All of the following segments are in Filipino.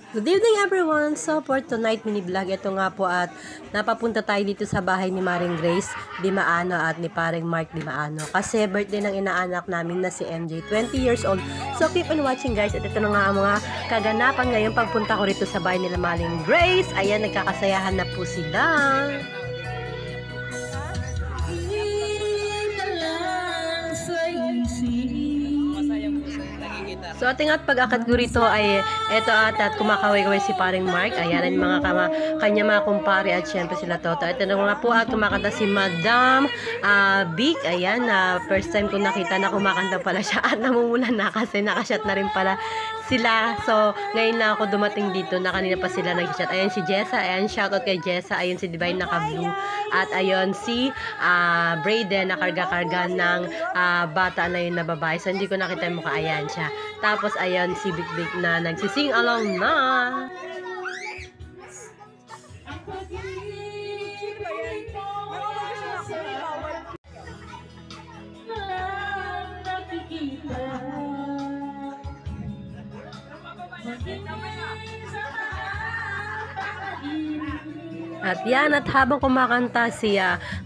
Good evening everyone! So for tonight mini vlog, ito nga po at napapunta tayo dito sa bahay ni Maring Grace Dimaano at ni Paring Mark Dimaano. Kasi birthday ng inaanak namin na si MJ, 20 years old. So keep on watching guys at ito na nga ang mga kaganapan ngayon pagpunta ko rito sa bahay nila Maring Grace. Ayan, nagkakasayahan na po sila. So ating at pag-akad ko rito ay eto at kumakaway-kaway si Paring Mark. Ayan ang mga kanya mga kumpare at syempre sila Toto. Ito na nga po at kumakanta si Madam Vic. Ayan, first time ko nakita na kumakanta pala siya at namumulan na kasi nakashot na rin pala sila. So ngayon na ako dumating dito na kanina pa sila nag-chat. Ayan si Jessa. Ayan, shoutout kay Jessa. Ayan si Divine naka-blue. At ayon si Brayden na karga-karga ng bata na yun na babae. So hindi ko nakita yung mukha. Ayan siya. Tapos ayan si Big Big na nagsising along na. At yan, at habang kumakanta si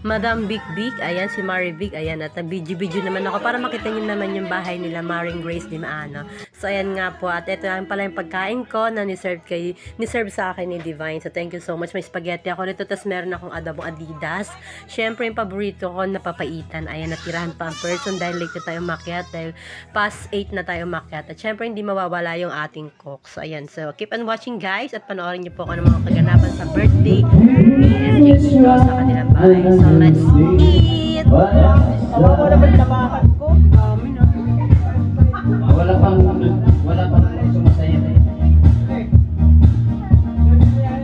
Madam Big Big, ayan si Mari Big, ayan, at nag-video naman ako para makita nyo naman yung bahay nila Maring Grace Dimaano. So ayan nga po, at ito lang pala yung pagkain ko na ni-serve sa akin ni Divine. So thank you so much. May spaghetti ako rito, tapos meron akong adobong Adidas. Syempre yung paborito ko, napapaitan. Ayan, natirahan pa ang person dahil late na tayo makyat, dahil past 8 na tayo makyat. At syempre hindi mawawala yung ating cook. So ayan, so keep on watching guys, at panoorin niyo po ako ng mga kaganapan sa birthday and dito sa kanilang bahay. So let's eat! Tawa mo naman namakan ko. Wala pang sumasaya na yun.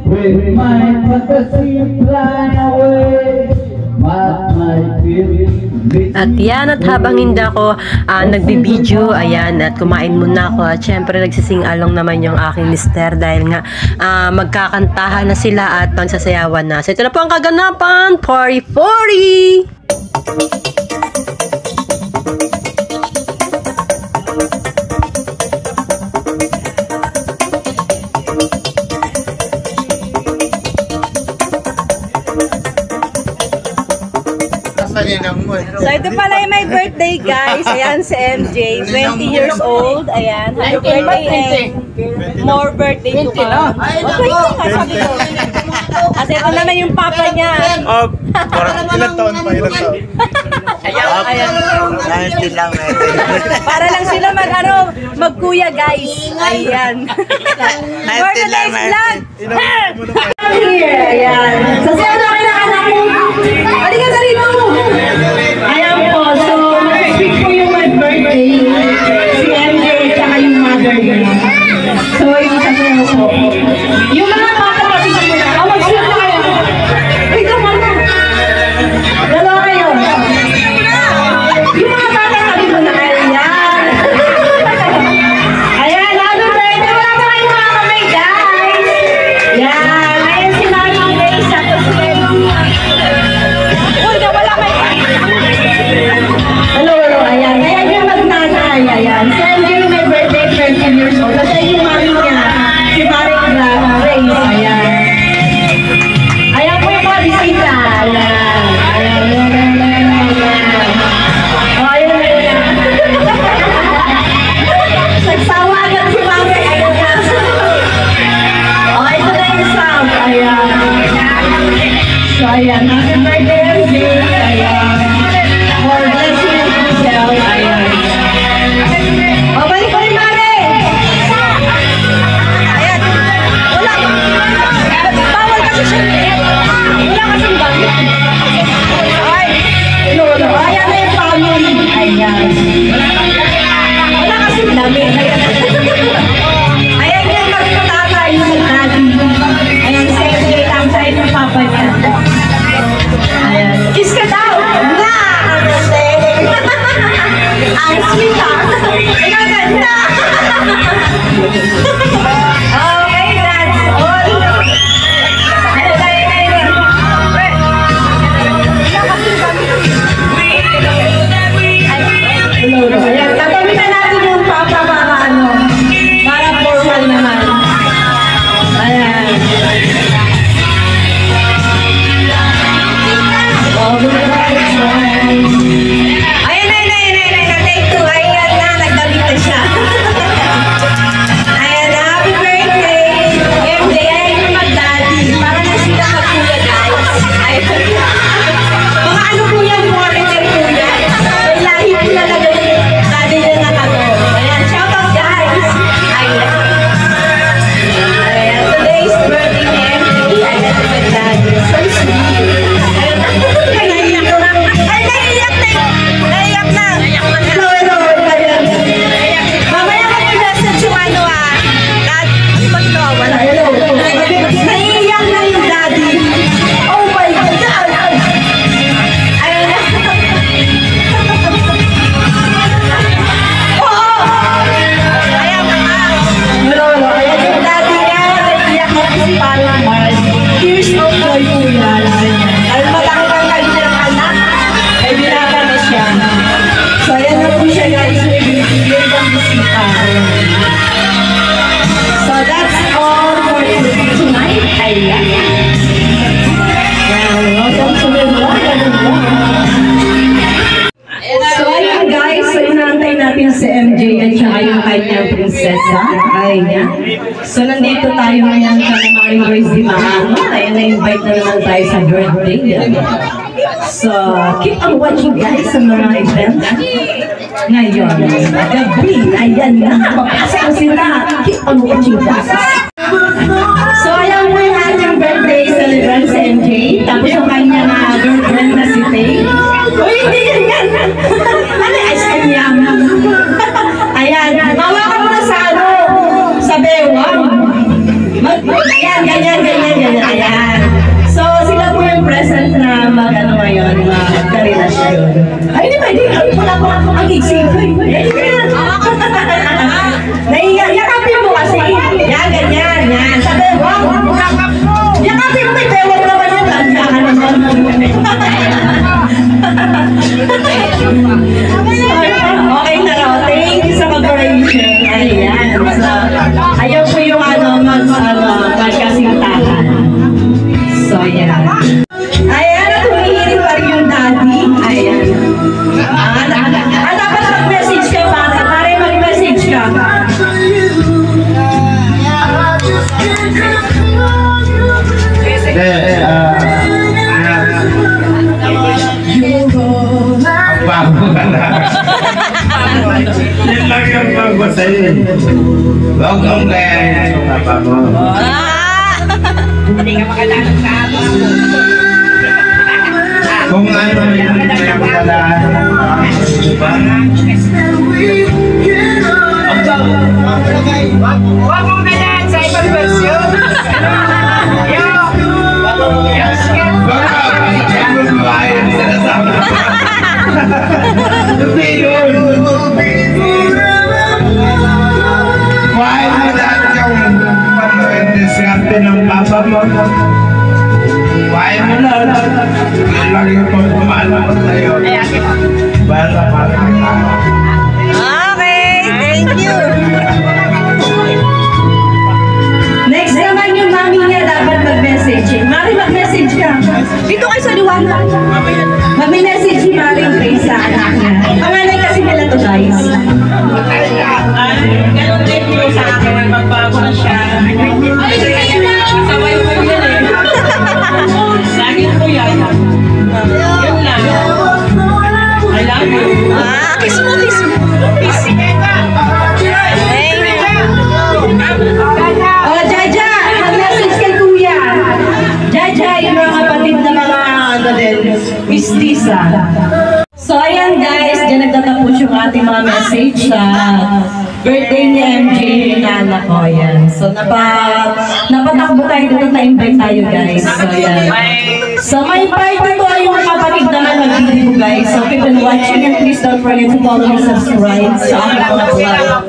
With my fantasy fly away, my feeling. At yan, at habang hindi ako nagbibideo, ayan, at kumain muna ako. At syempre nagsising along naman yung aking mister dahil nga magkakantahan na sila at pangsasayawan na. So ito na po ang kaganapan, Party 40! So ito pala yung my birthday guys. Ayan si MJ, 20 years old. Ayan, happy birthday and more birthday to come. Okay nga, sabi ko. Kasi ito naman yung papa niya. Ilang taon pa, ilang taon? Ayan. Para lang sila magkuya guys. Ayan. For the next vlog. Ayan. So siya na kayo anak mo. Halika na rin mo. Ayan po. So mag-speak po yung my birthday. Si MJ at yung mother niya. So yung sasayaw po. Yung mga bata kasi mo na. Mag-shoot na kayo. Ikaw muna. Dalawa kayo. Yung mga bata kasi mo na kayo. Ayan. Ayan. Happy birthday. Wala pa kayo mga kamay guys. Ayan. Ayan si Mama Grace. Uy, wala kayo. Hello. Ayan. Ayan yung magnanay. Ayan. Si MJ may birthday 20 years old. Kasi yung mami niya, si Maring si Palang Mars. Tears of joy po yan. Dahil malaki ng kanyang anak, ay binata na siya. So, ayan na po siya guys. May binibigay ng bisita. So, that's all for tonight. Ayan. Welcome to the vlog. So, ayun guys. So, inaantay natin si MJ at saka yung kanyang prinsesa. Ayan. So, nandito tayo ngayon sa Maring Grace Di Maano. Ayan, na-invite na naman tayo sa birthday. So, keep on watching guys sa mga event. Ngayon, gabi. Ayan na. Papasok na sila. Keep on watching guys. So, ayan mo yung ating birthday celebrant si MJ. Tapos yung kanyang girlfriend na si Faye. Uy, hindi yan. Ano ice cream yan? Ayan, mawakan mo na sa ano, sa bewang. Ayan, ganyan. Ayan. So, sila po yung present na mag-ano ngayon, mag-relasyon. Ay, hindi ba? Hindi wala po ang isip ko. Yakapin mo kasi. Yan, ganyan. Yan. Sa bewang. Yakapin mo, may bewang naman yung landahan naman. Okay na raw. Thank you sa cooperation. Ayan. So, ayaw po yung magkasintahan. So, ayan. Ayan, at humihiling pa rin yung daddy. Ayan. Dapat mag-message ka para. Pare, mag-message ka. Ang bago ka na. Yan lang yung bago sa'yo. Huwag mong kaya yung papa mo. Hindi ka makalalang sa amo. Kung ano yung pinagpalaan. Huwag mong ganyan sa ibang version. Baka, ano ba yung sinasabi? Hindi yun. Why mo lahat yung pag-diskarte ng papa mo? Why mo lahat? Lang yung pagpumalaman sa'yo. Bala pa. Okay, thank you. Next naman yung mami niya dapat mag-message. Mami, mag-message ka. Dito kayo sa liwanag. Mami-message si Mami Grace sa anak niya. Panganay kasi nila to guys. Ganun din yung sa akin. Magbago na siya. Sabay mo yan eh. Lagi po yan. Yun lang. I love you. Kiss mo. Kiss. Oh, Jaja! Mag-message kay Kuya. Jaja, yung mga kapatid na mga ano din, mistisa. So, ayan guys, dyan nagtatapos yung ating mga message sa birthday ni MJ, yung anak ko, ayan. So, napatakbo tayo dito, na-invite tayo guys. So, ayan. So, may part na to yung kapatid naman mag-video guys. So, keep on watching and please don't forget to follow and subscribe sa aking mga vlog.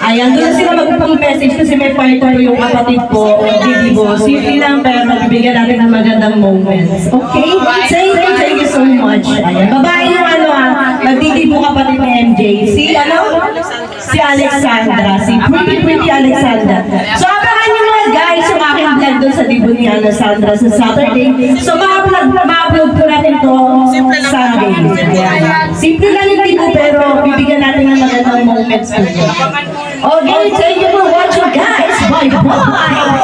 Ayan, doon sila magpapag-message kasi may partner yung kapatid ko, Didibo. Simple lang pero magbibigyan natin ng magandang moments. Okay? Thank you so much. Ayan, babae yung magdidibo kapatid ni MJ. Si Alexandra. Si pretty Alexandra. So, abangan nyo mga guys yung aking vlog doon sa dibo ni Alexandra sa Saturday. So, ma-upload ko natin to Sunday. Ayan. Simple lang yung dibo pero bibigyan natin ng magandang moments po. Okay, thank you for watching guys. Bye-bye.